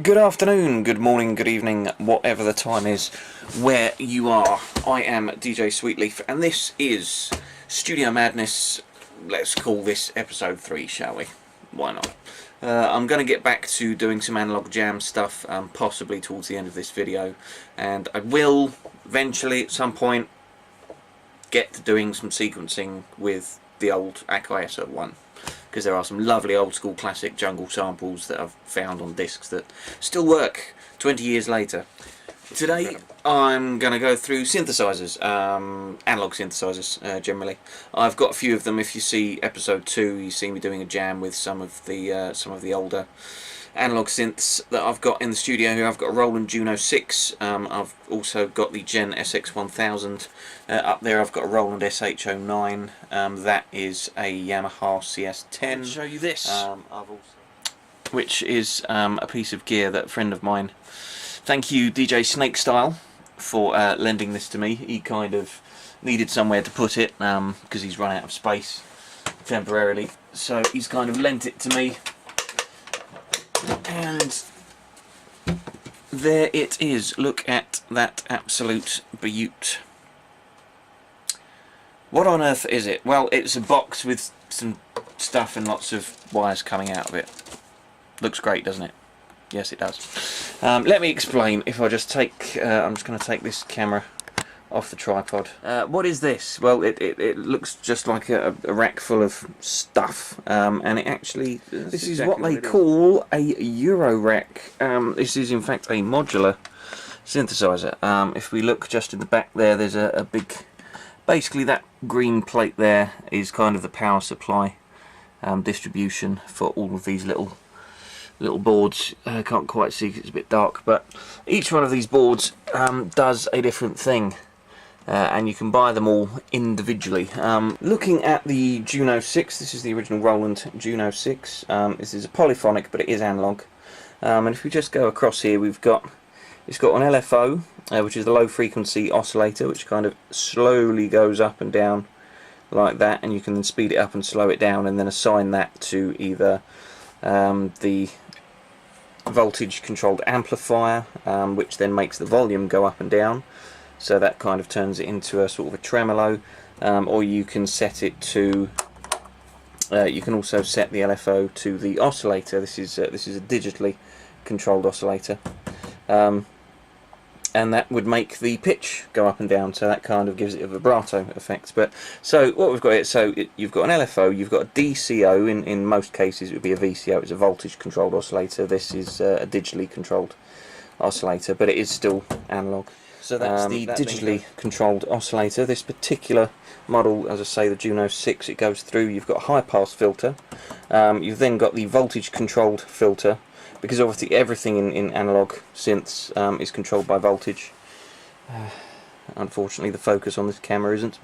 Good afternoon, good morning, good evening, whatever the time is where you are. I am DJ Sweetleaf and this is Studio Madness. Let's call this episode 3, shall we? Why not? I'm going to get back to doing some analog jam stuff, possibly towards the end of this video, and I will eventually at some point get to doing some sequencing with the old Akai SO1, because there are some lovely old school classic jungle samples that I've found on discs that still work 20 years later. Today I'm going to go through synthesizers, analog synthesizers generally. I've got a few of them. If you see episode 2, you see me doing a jam with some of the older analog synths that I've got in the studio here. I've got a Roland Juno 6, I've also got the Gen SX1000 up there. I've got a Roland SH09, that is a Yamaha CS10. I'll show you this, which is a piece of gear that a friend of mine, thank you DJ Snake Style, for lending this to me. He kind of needed somewhere to put it because he's run out of space temporarily, so he's kind of lent it to me. And there it is. Look at that absolute beaut. What on earth is it? Well, it's a box with some stuff and lots of wires coming out of it. Looks great, doesn't it? Yes, it does. Let me explain. If I just take, I'm just going to take this camera off the tripod. What is this? Well, it looks just like a rack full of stuff, and it actually, this is exactly what they call a Eurorack. This is in fact a modular synthesizer. If we look just in the back there, there's a big, basically that green plate there is kind of the power supply distribution for all of these little boards. I can't quite see because it's a bit dark, but each one of these boards does a different thing. And you can buy them all individually. Looking at the Juno 6, this is the original Roland Juno 6. This is a polyphonic, but it is analog. And if we just go across here, it's got an LFO, which is the low frequency oscillator, which kind of slowly goes up and down like that, and you can then speed it up and slow it down, and then assign that to either the voltage controlled amplifier, which then makes the volume go up and down. So that kind of turns it into a sort of a tremolo, or you can set it to. You can also set the LFO to the oscillator. This is a digitally controlled oscillator, and that would make the pitch go up and down. So that kind of gives it a vibrato effect. But so what we've got here, so you've got an LFO, you've got a DCO. In most cases, it would be a VCO. It's a voltage controlled oscillator. This is a digitally controlled oscillator, but it is still analog. So that's the digitally controlled oscillator. This particular model, as I say, the Juno 6, it goes through. You've got a high pass filter. You've then got the voltage controlled filter, because obviously everything in analog synths is controlled by voltage. Unfortunately, the focus on this camera isn't.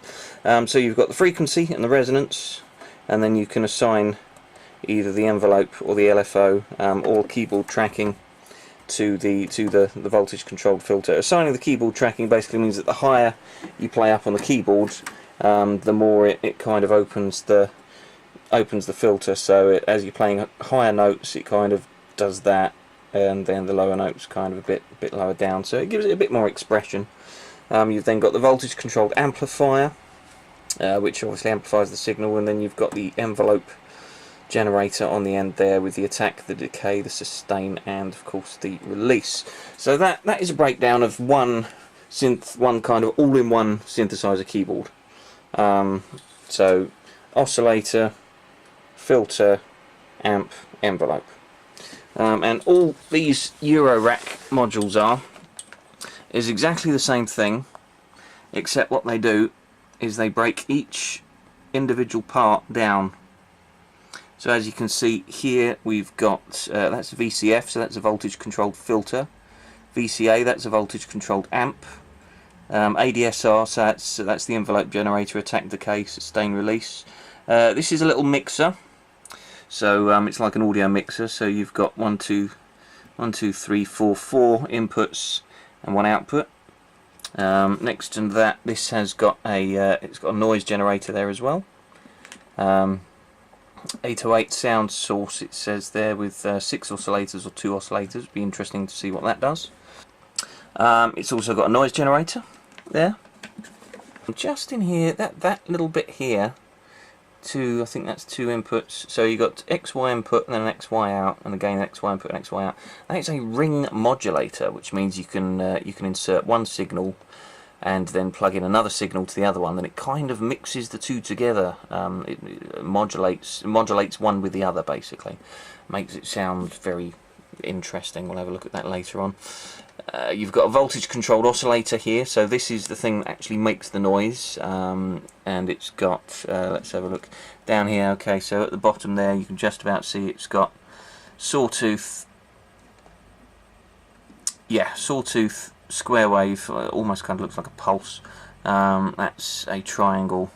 So you've got the frequency and the resonance, and then you can assign either the envelope or the LFO or keyboard tracking to the voltage controlled filter. Assigning the keyboard tracking basically means that the higher you play up on the keyboard, the more it kind of opens the filter. So as you're playing higher notes, it kind of does that, and then the lower notes kind of a bit lower down. So it gives it a bit more expression. You've then got the voltage controlled amplifier, which obviously amplifies the signal, and then you've got the envelope generator on the end there with the attack, the decay, the sustain, and of course the release. So that is a breakdown of one kind of all-in-one synthesizer keyboard. So oscillator, filter, amp, envelope, and all these Eurorack modules is exactly the same thing, except what they do is they break each individual part down. So as you can see here, we've got, that's VCF, so that's a voltage controlled filter. VCA, that's a voltage controlled amp. ADSR, so that's the envelope generator, attack, decay, sustain, release. This is a little mixer, so it's like an audio mixer. So you've got 4 inputs and 1 output. Next to that, this has got it's got a noise generator there as well. 808 sound source, it says there, with 6 oscillators or 2 oscillators. It'd be interesting to see what that does. It's also got a noise generator there. Just in here, that little bit here, I think that's 2 inputs. So you got XY input and then an XY out, and again XY input and XY out. That is a ring modulator, which means you can insert one signal and then plug in another signal to the other one, and it kind of mixes the two together. It modulates one with the other, basically. Makes it sound very interesting. We'll have a look at that later on. You've got a voltage controlled oscillator here, so this is the thing that actually makes the noise, and it's got, let's have a look down here. Okay, so at the bottom there you can just about see it's got sawtooth, sawtooth square wave, almost kind of looks like a pulse. That's a triangle,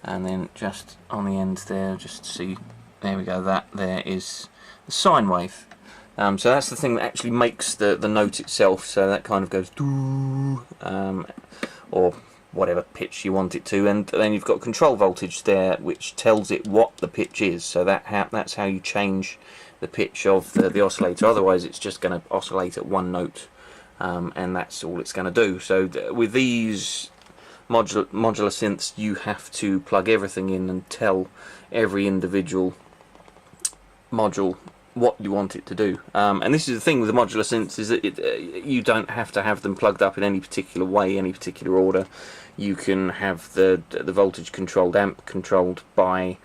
and then just on the end there, just see, there we go, that there is the sine wave. So that's the thing that actually makes the note itself, so that kind of goes doo, or whatever pitch you want it to, and then you've got control voltage there which tells it what the pitch is, so that's how you change the pitch of the oscillator. Otherwise it's just going to oscillate at one note, and that's all it's going to do. So with these modular synths, you have to plug everything in and tell every individual module what you want it to do. And this is the thing with the modular synths, is that you don't have to have them plugged up in any particular way, any particular order. You can have the voltage controlled amp controlled by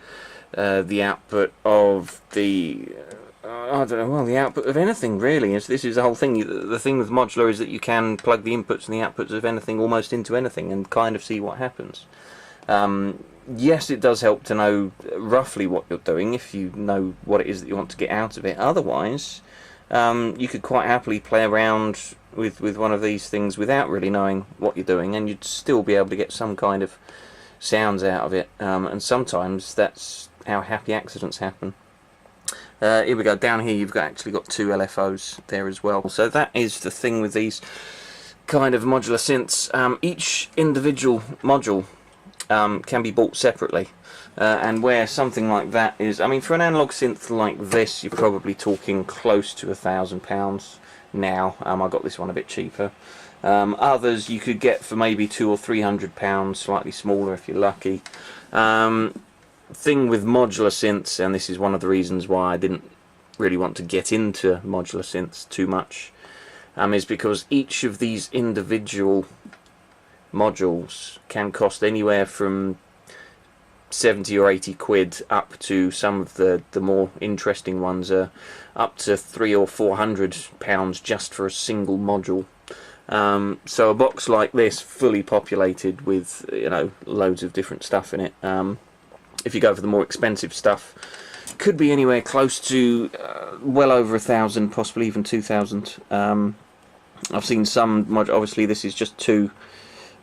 the output of the I don't know, well, the output of anything really. This is the whole thing. The thing with modular is that you can plug the inputs and the outputs of anything almost into anything and kind of see what happens. Yes, it does help to know roughly what you're doing if you know what it is that you want to get out of it. Otherwise, you could quite happily play around with one of these things without really knowing what you're doing, and you'd still be able to get some kind of sounds out of it. And sometimes that's how happy accidents happen. Here we go. Down here you've actually got 2 LFOs there as well. So that is the thing with these kind of modular synths. Each individual module can be bought separately, and where something like that is, I mean, for an analog synth like this, you're probably talking close to £1,000 now. I got this one a bit cheaper. Others you could get for maybe £200 or £300, slightly smaller if you're lucky. Thing with modular synths, and this is one of the reasons why I didn't really want to get into modular synths too much, is because each of these individual modules can cost anywhere from 70 or 80 quid up to some of the more interesting ones are up to £300 or £400 just for a single module. So a box like this, fully populated with, you know, loads of different stuff in it, if you go for the more expensive stuff, could be anywhere close to well over 1,000, possibly even 2,000. I've seen some obviously this is just two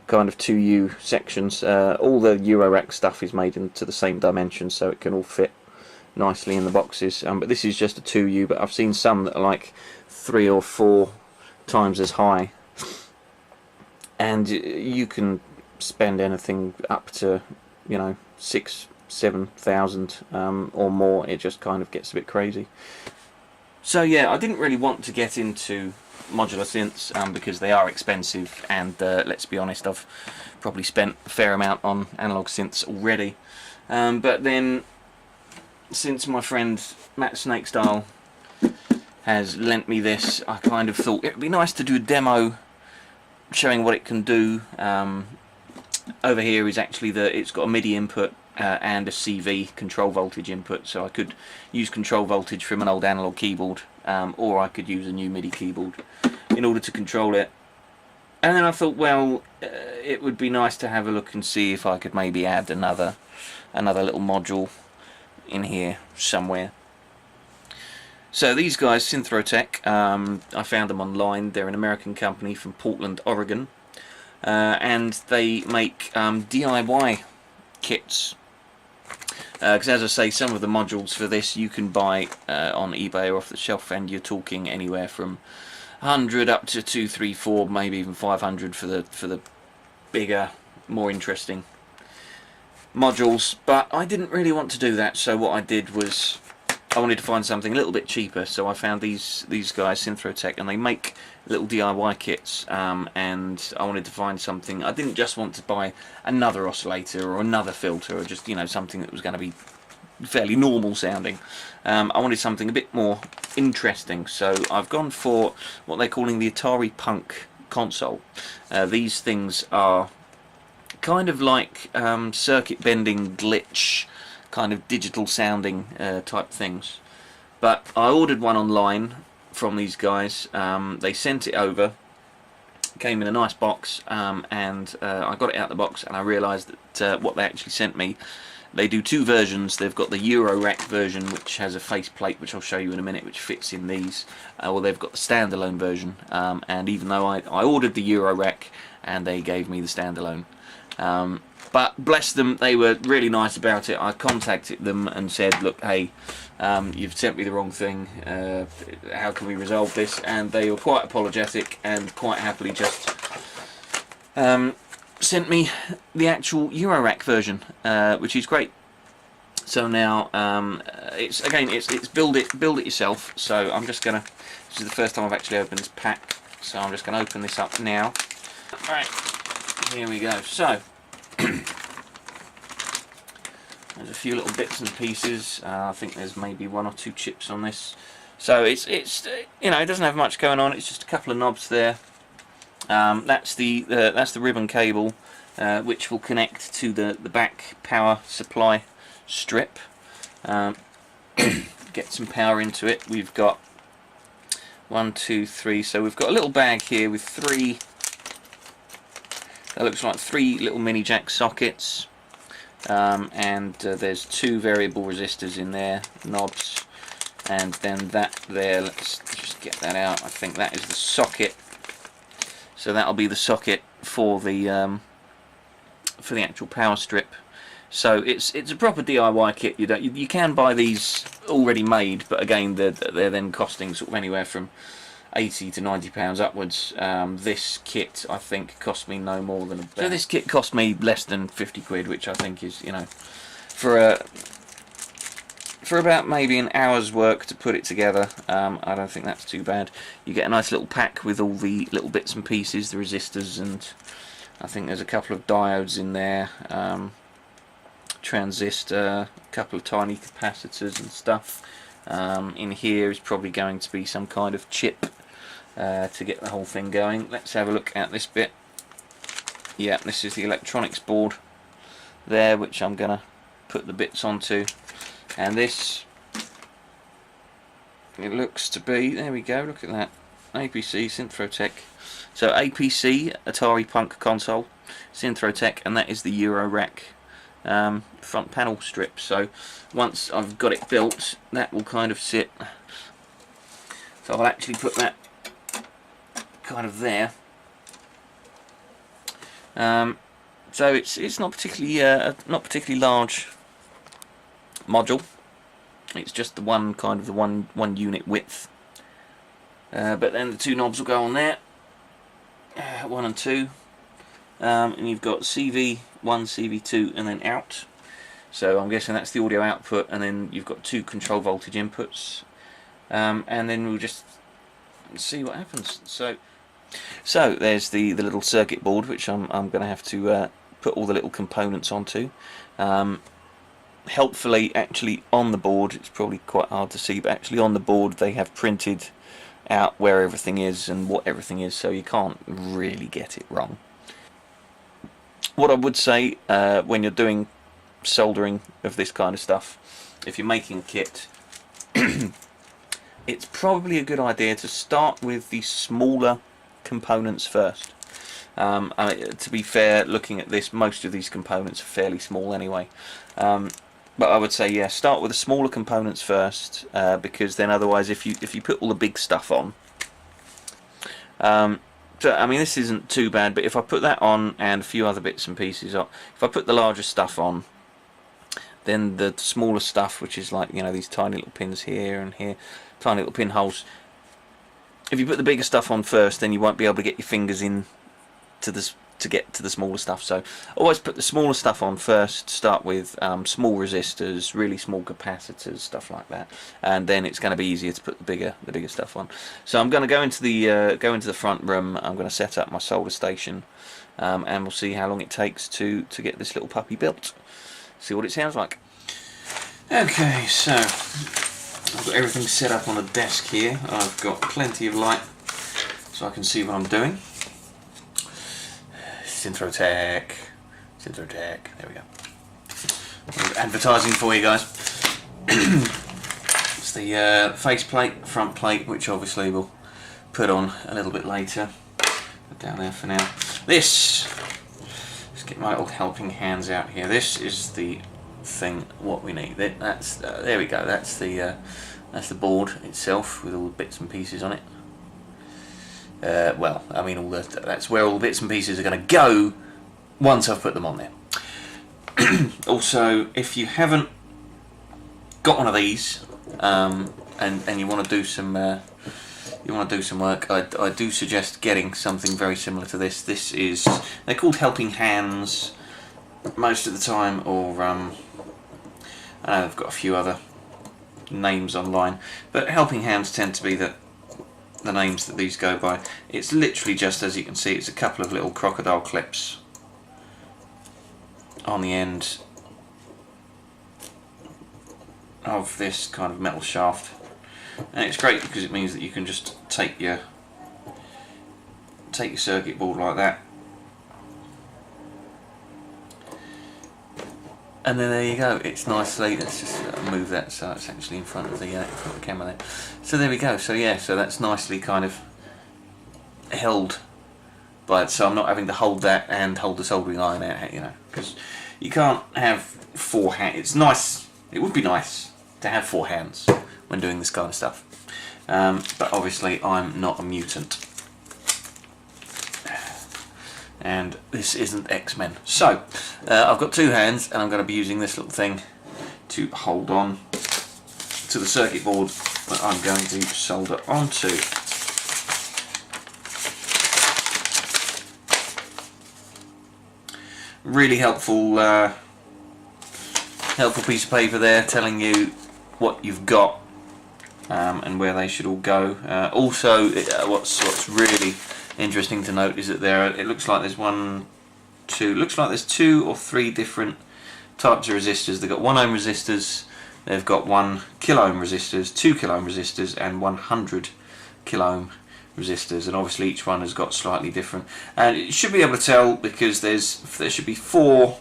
kind of 2U sections. All the Eurorack stuff is made into the same dimensions, so it can all fit nicely in the boxes. But this is just a 2U, but I've seen some that are like 3 or 4 times as high, and you can spend anything up to, you know, 6,000-7,000 or more. It just kind of gets a bit crazy. So yeah, I didn't really want to get into modular synths because they are expensive, and let's be honest, I've probably spent a fair amount on analog synths already. But then, since my friend Matt Snakestyle has lent me this, I kind of thought it would be nice to do a demo showing what it can do. Over here is actually it's got a MIDI input and a CV control voltage input, so I could use control voltage from an old analog keyboard, or I could use a new MIDI keyboard in order to control it. And then I thought, well, it would be nice to have a look and see if I could maybe add another little module in here somewhere. So these guys, Synths Eurorack, I found them online. They're an American company from Portland, Oregon, and they make DIY kits. Because as I say, some of the modules for this you can buy on eBay or off the shelf, and you're talking anywhere from 100 up to 2, 3, 4, maybe even 500 for the bigger, more interesting modules, but I didn't really want to do that, so what I did was I wanted to find something a little bit cheaper, so I found these guys, Synths Eurorack, and they make little DIY kits, and I wanted to find something. I didn't just want to buy another oscillator or another filter, or just, you know, something that was going to be fairly normal sounding. I wanted something a bit more interesting, so I've gone for what they're calling the Atari Punk console. These things are kind of like circuit bending glitch kind of digital sounding type things, but I ordered one online from these guys. They sent it over, came in a nice box, and I got it out of the box, and I realised that what they actually sent me, they do two versions. They've got the Eurorack version, which has a faceplate, which I'll show you in a minute, which fits in these, or they've got the standalone version, and even though I ordered the Eurorack, and they gave me the standalone. But bless them, they were really nice about it. I contacted them and said, look, hey, you've sent me the wrong thing, how can we resolve this? And they were quite apologetic and quite happily just sent me the actual Eurorack version, which is great. So now it's build it yourself. So I'm just gonna, this is the first time I've actually opened this pack, so I'm just gonna open this up now. Alright, here we go. So there's a few little bits and pieces. I think there's maybe 1 or 2 chips on this. So it's you know, it doesn't have much going on. It's just a couple of knobs there. That's the ribbon cable, which will connect to the back power supply strip. Get some power into it. We've got 1, 2, 3. So we've got a little bag here with 3. That looks like 3 little mini jack sockets, and there's 2 variable resistors in there, knobs, and then that there, let's just get that out. I think that is the socket, so that'll be the socket for the actual power strip. So it's a proper DIY kit. You can buy these already made, but again they're then costing sort of anywhere from £80 to £90 upwards. This kit I think cost me no more than so this kit cost me less than 50 quid, which I think is, you know, for about maybe an hour's work to put it together, I don't think that's too bad. You get a nice little pack with all the little bits and pieces, the resistors, and I think there's a couple of diodes in there, transistor, a couple of tiny capacitors and stuff. In here is probably going to be some kind of chip to get the whole thing going. Let's have a look at this bit. Yeah, this is the electronics board there, which I'm going to put the bits onto. And this, it looks to be, there we go, look at that, APC, Synths Eurorack. So APC, Atari Punk console, Synths Eurorack, and that is the Eurorack front panel strip. So once I've got it built, that will kind of sit, so I'll actually put that kind of there. So it's not particularly large module. It's just the one kind of the one unit width. But then the 2 knobs will go on there, 1 and 2, and you've got CV1, CV2, and then out. So I'm guessing that's the audio output, and then you've got 2 control voltage inputs, and then we'll just see what happens. So there's the little circuit board, which I'm going to have to put all the little components onto. Helpfully, actually on the board, it's probably quite hard to see, but actually on the board they have printed out where everything is and what everything is, so you can't really get it wrong. What I would say when you're doing soldering of this kind of stuff, if you're making a kit, it's probably a good idea to start with the smaller components first. To be fair, looking at this, most of these components are fairly small anyway. But I would say, yeah, start with the smaller components first, because then otherwise, if you put all the big stuff on, so I mean, this isn't too bad. But if I put that on and a few other bits and pieces on, if I put the larger stuff on, then the smaller stuff, which is like, you know, these tiny little pins here and here, tiny little pinholes. If you put the bigger stuff on first, then you won't be able to get your fingers in to to get to the smaller stuff. So always put the smaller stuff on first. Start with small resistors, really small capacitors, stuff like that, and then it's going to be easier to put the bigger stuff on. So I'm going to go into the front room. I'm going to set up my solder station, and we'll see how long it takes to get this little puppy built. See what it sounds like. Okay, so I've got everything set up on the desk here. I've got plenty of light so I can see what I'm doing. Synths Eurorack, there we go. Advertising for you guys. It's the faceplate, front plate, which obviously we'll put on a little bit later. Put down there for now. Let's get my little helping hands out here. This is the thing what we need. That's there we go. That's the board itself with all the bits and pieces on it. Well, I mean, that's where all the bits and pieces are going to go once I've put them on there. Also, if you haven't got one of these and you want to do some work, I do suggest getting something very similar to this. They're called helping hands most of the time, or I know they've got a few other names online, but helping hands tend to be the names that these go by. It's literally just, as you can see, it's a couple of little crocodile clips on the end of this kind of metal shaft, and it's great because it means that you can just take your circuit board like that, and then there you go. It's nicely, let's just move that so it's actually in front of the camera there. So there we go. So yeah, so that's nicely kind of held by it, so I'm not having to hold that and hold the soldering iron out, you know, because you can't have four hands. It's nice, it would be nice to have four hands when doing this kind of stuff, but obviously I'm not a mutant. And this isn't X-Men. So, I've got two hands, and I'm going to be using this little thing to hold on to the circuit board that I'm going to solder onto. Really helpful, helpful piece of paper there telling you what you've got and where they should all go. Also, what's really interesting to note is that it looks like there's two or three different types of resistors. They've got 1 ohm resistors, they've got 1 kilo ohm resistors, 2 kilo ohm resistors, and 100 kilo ohm resistors, and obviously each one has got slightly different. And you should be able to tell because there should be 4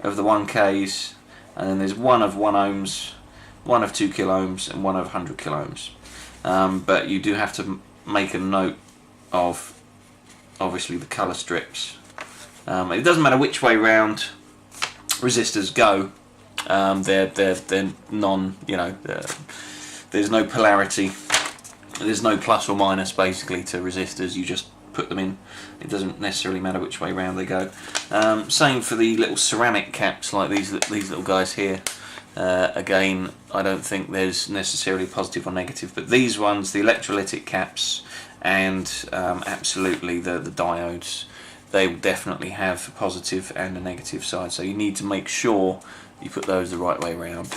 of the 1Ks, and then there's 1 of 1 ohms, 1 of 2 kilo ohms, and 1 of 100 kilo ohms. But you do have to make a note of obviously the colour strips. It doesn't matter which way round resistors go. They're non, you know, there's no polarity. There's no plus or minus basically to resistors. You just put them in. It doesn't necessarily matter which way round they go. Same for the little ceramic caps like these little guys here. Again, I don't think there's necessarily positive or negative, but these ones, the electrolytic caps, and absolutely the diodes, they will definitely have a positive and a negative side, so you need to make sure you put those the right way around.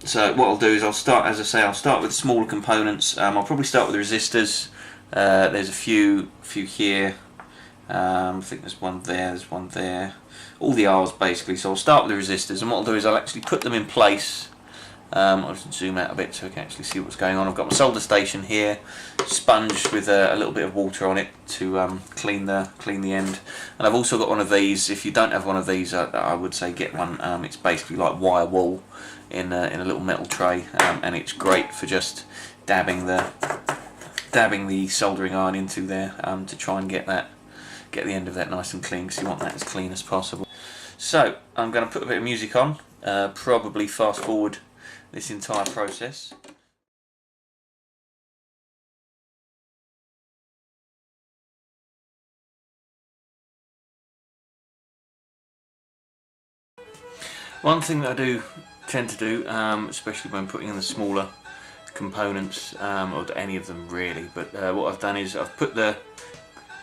So what I'll do is I'll start with smaller components. I'll probably start with the resistors. There's a few here. I think there's one there, all the R's basically. So I'll start with the resistors, and what I'll do is I'll actually put them in place. I'll just zoom out a bit so I can actually see what's going on. I've got my solder station here, sponged with a little bit of water on it to clean the end. And I've also got one of these. If you don't have one of these, I would say get one. It's basically like wire wool in a little metal tray, and it's great for just dabbing the soldering iron into there to try and get the end of that nice and clean, because you want that as clean as possible. So I'm going to put a bit of music on, probably fast forward this entire process. One thing that I do tend to do, especially when putting in the smaller components, or any of them really, but what I've done is I've put the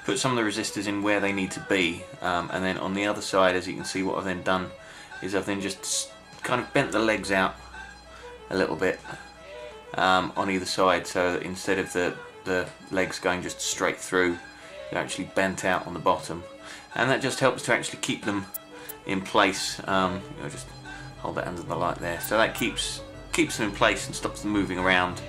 put some of the resistors in where they need to be, and then on the other side, as you can see, what I've then done is I've then just kind of bent the legs out a little bit on either side, so that instead of the legs going just straight through, they're actually bent out on the bottom, and that just helps to actually keep them in place. Just hold that under the light there, so that keeps them in place and stops them moving around.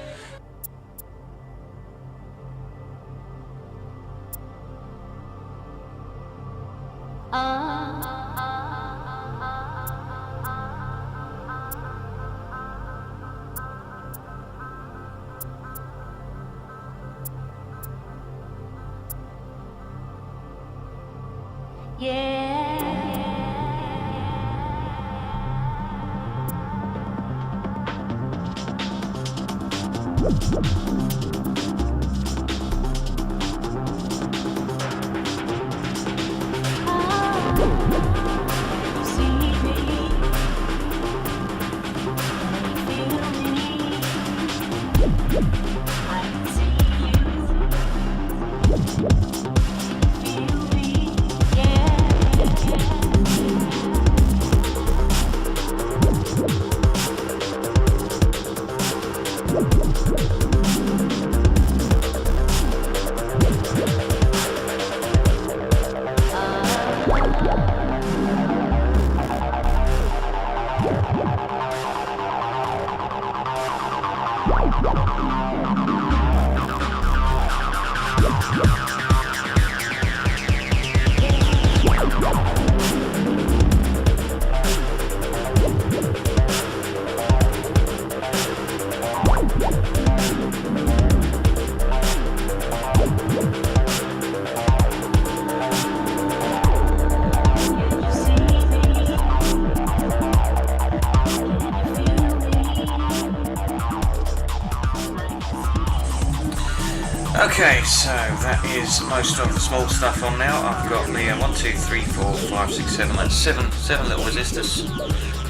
Okay, so that is most of the small stuff on now. I've got the 1, 2, 3, 4, 5, 6, 7. That's seven little resistors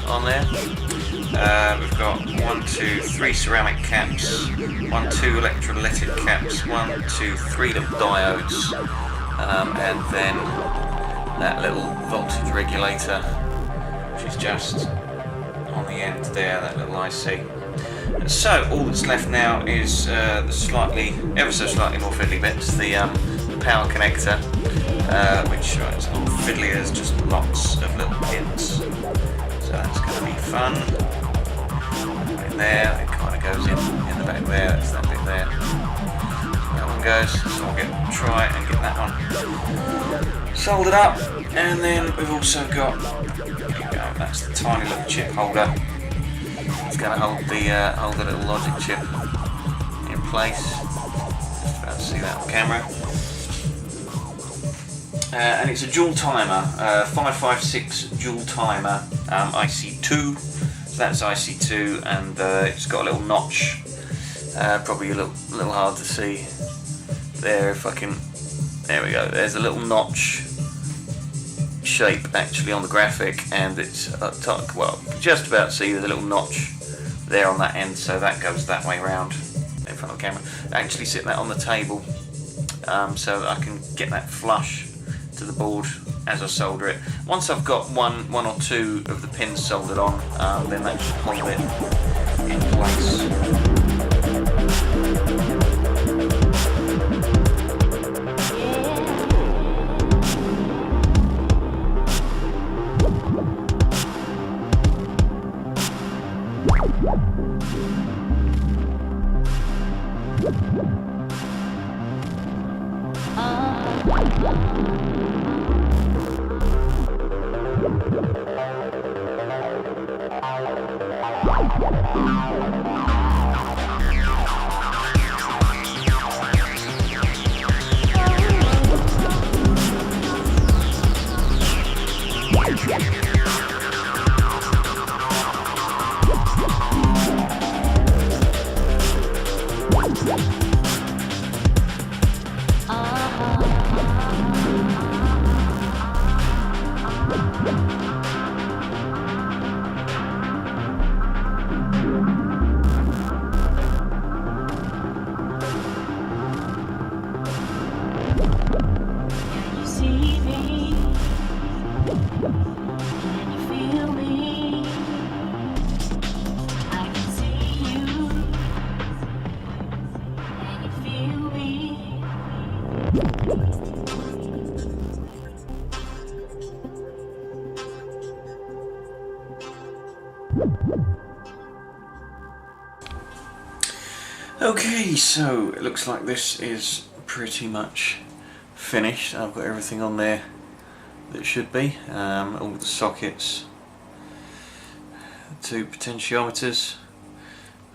on there. We've got 1, 2, 3 ceramic caps, 1, 2 electrolytic caps, 1, 2, 3 little diodes, and then that little voltage regulator, which is just on the end there, that little IC. So all that's left now is the ever so slightly more fiddly bits, the power connector, which is all fiddly. There's just lots of little pins, so that's going to be fun. Right there, it kind of goes in the back there. That's that bit there. So that one goes. So I'll try and get that one soldered up, and then we've also got. That's the tiny little chip holder. It's going to hold the little logic chip in place. Just about to see that on camera. And it's a dual timer, 556 dual timer, IC2. So that's IC2, and it's got a little notch. Probably a little hard to see there. If I can, there we go. There's a little notch shape actually on the graphic, and it's just about to see there's a little notch there on that end, so that goes that way round in front of the camera. Actually sit that on the table so that I can get that flush to the board as I solder it. Once I've got one or two of the pins soldered on, then that should hold it in place. Okay, so it looks like this is pretty much finished. I've got everything on there that should be, all the sockets, 2 potentiometers.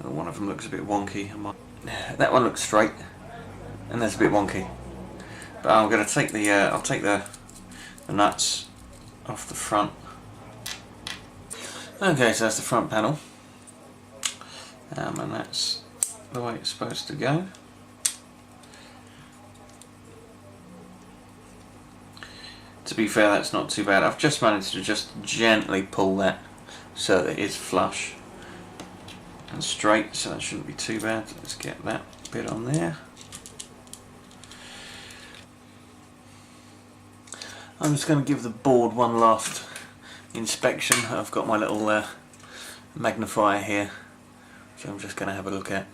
One of them looks a bit wonky. That one looks straight, and that's a bit wonky. But I'm going to take the I'll take the nuts off the front. Okay, so that's the front panel, and that's the way it's supposed to go. To be fair, that's not too bad. I've just managed to just gently pull that so that it's flush and straight, so that shouldn't be too bad. Let's get that bit on there. I'm just going to give the board one last inspection. I've got my little magnifier here, which I'm just going to have a look at.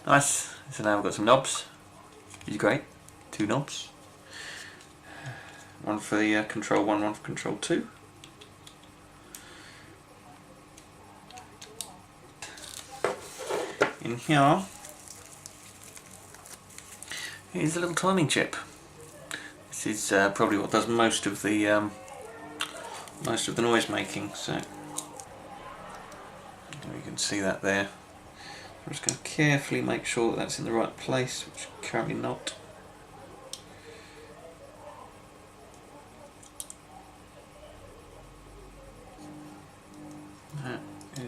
Nice. So now we've got some knobs, which is great. 2 knobs. One for the control 1, one for control 2. In here is a little timing chip. This is probably what does most of the noise making. So you can see that there. I'm just going to carefully make sure that that's in the right place, which is currently not. That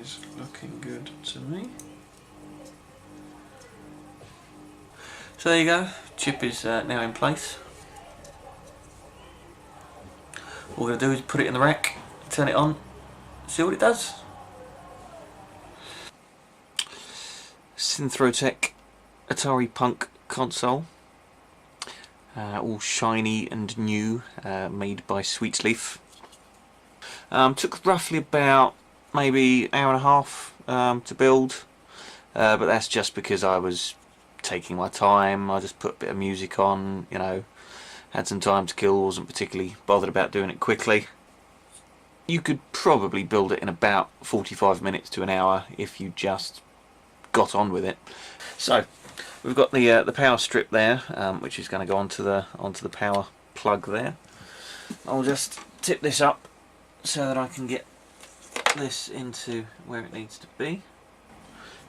is looking good to me. So there you go, chip is now in place. All we're going to do is put it in the rack, turn it on, see what it does. Synths Eurorack Atari Punk console, all shiny and new, made by Sweetsleaf. Took roughly about maybe an hour and a half to build, but that's just because I was taking my time. I just put a bit of music on, you know, had some time to kill, wasn't particularly bothered about doing it quickly. You could probably build it in about 45 minutes to an hour if you just got on with it. So we've got the power strip there, which is going to go onto the power plug there. I'll just tip this up so that I can get this into where it needs to be.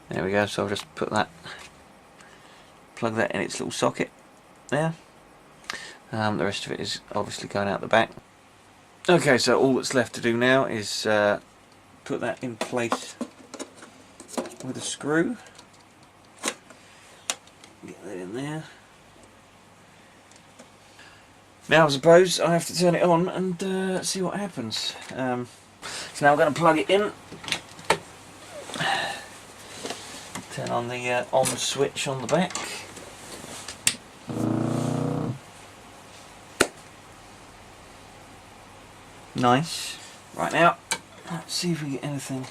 There we go. So I'll just plug that in its little socket there. The rest of it is obviously going out the back. Okay, so all that's left to do now is put that in place with a screw. Get that in there. Now I suppose I have to turn it on and see what happens. So now I'm going to plug it in. Turn on the on switch on the back. Nice. Right, now, let's see if we get anything.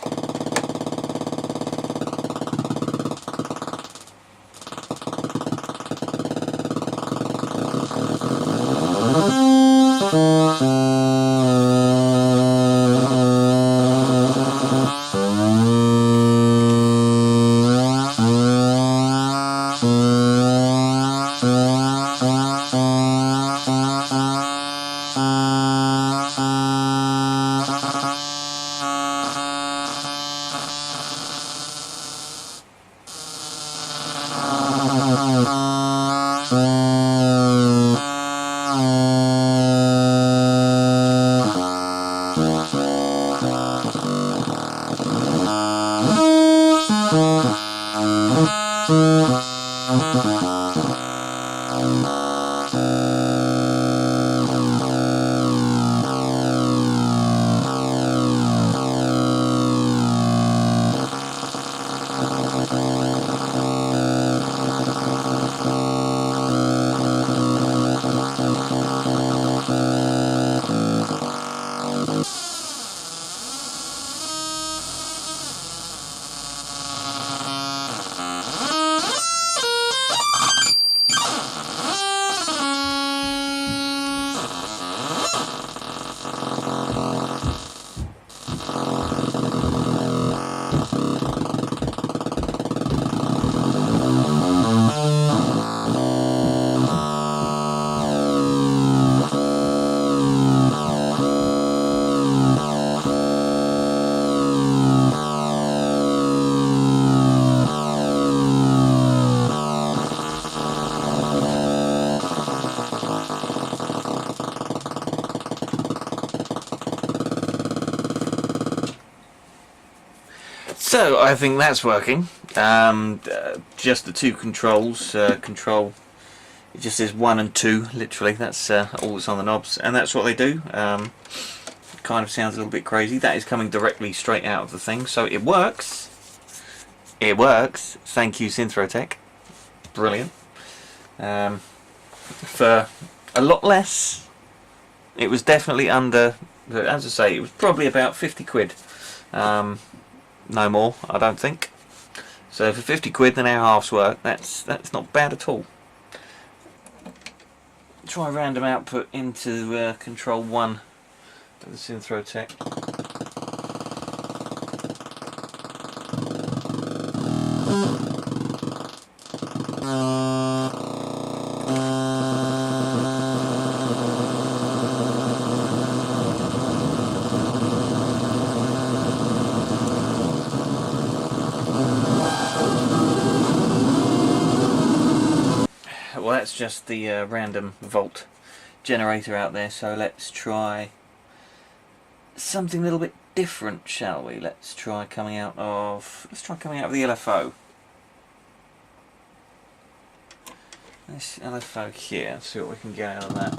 So I think that's working. Just the two controls. Control. It just says 1 and 2. Literally, that's all that's on the knobs, and that's what they do. Kind of sounds a little bit crazy. That is coming directly straight out of the thing, so it works. It works. Thank you, Synths Eurorack. Brilliant. For a lot less, it was definitely under. As I say, it was probably about 50 quid. No more, I don't think. So for 50 quid, then our half's work. That's not bad at all. Try random output into control 1 of the Synths Eurorack. Well, that's just the random volt generator out there, so let's try something a little bit different, shall we? Let's try coming out of the LFO. This LFO here, let's see what we can get out of that.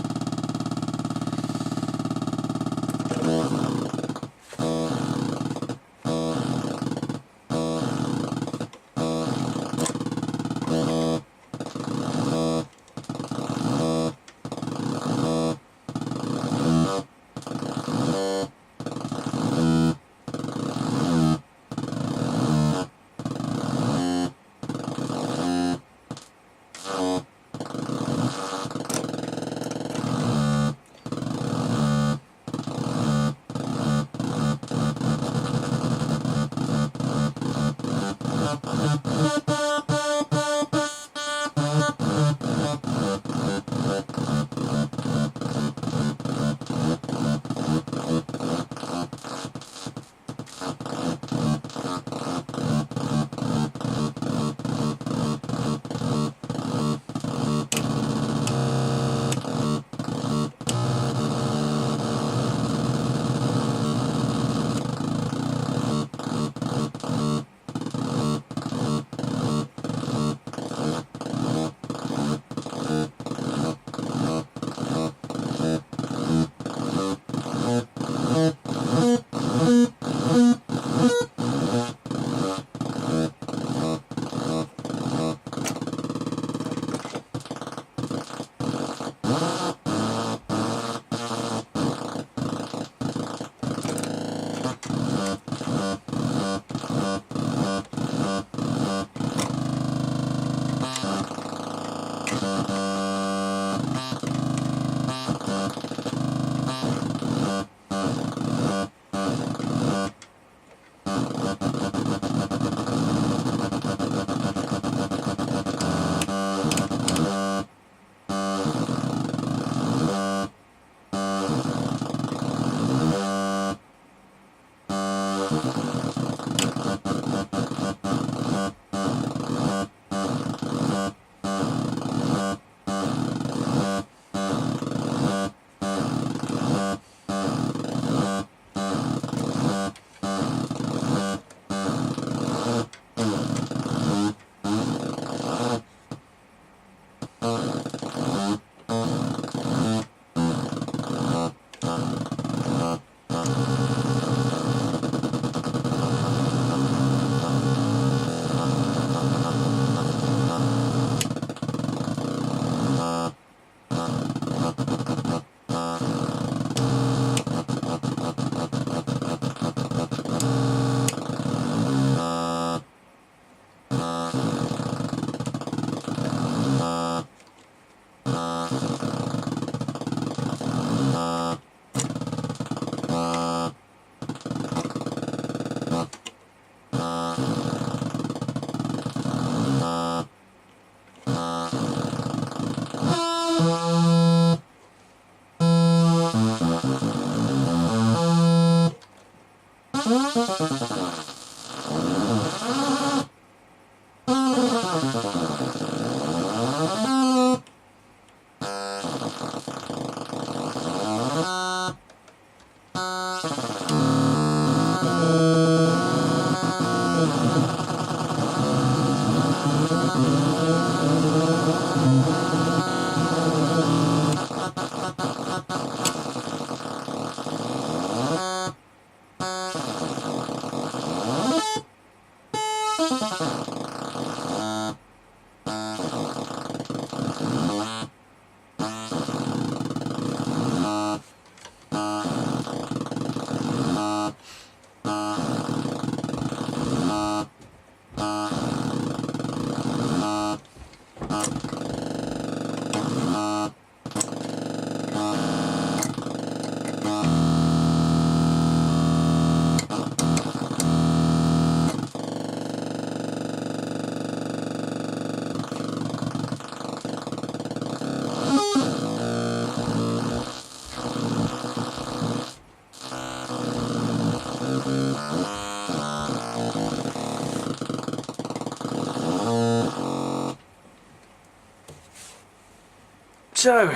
So,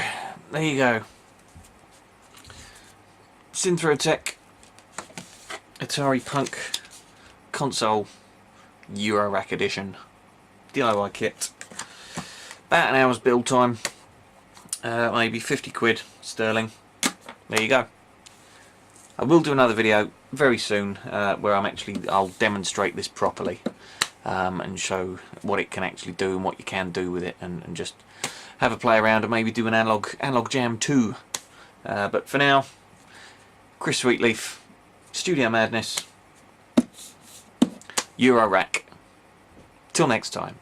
there you go. Synths Eurorack Atari Punk Console Eurorack Edition DIY kit. About an hour's build time, maybe 50 quid sterling. There you go. I will do another video very soon where I'll demonstrate this properly and show what it can actually do and what you can do with it, and just have a play around and maybe do an analog jam too. But for now, Chris Sweetleaf, Studio Madness, Eurorack. Till next time.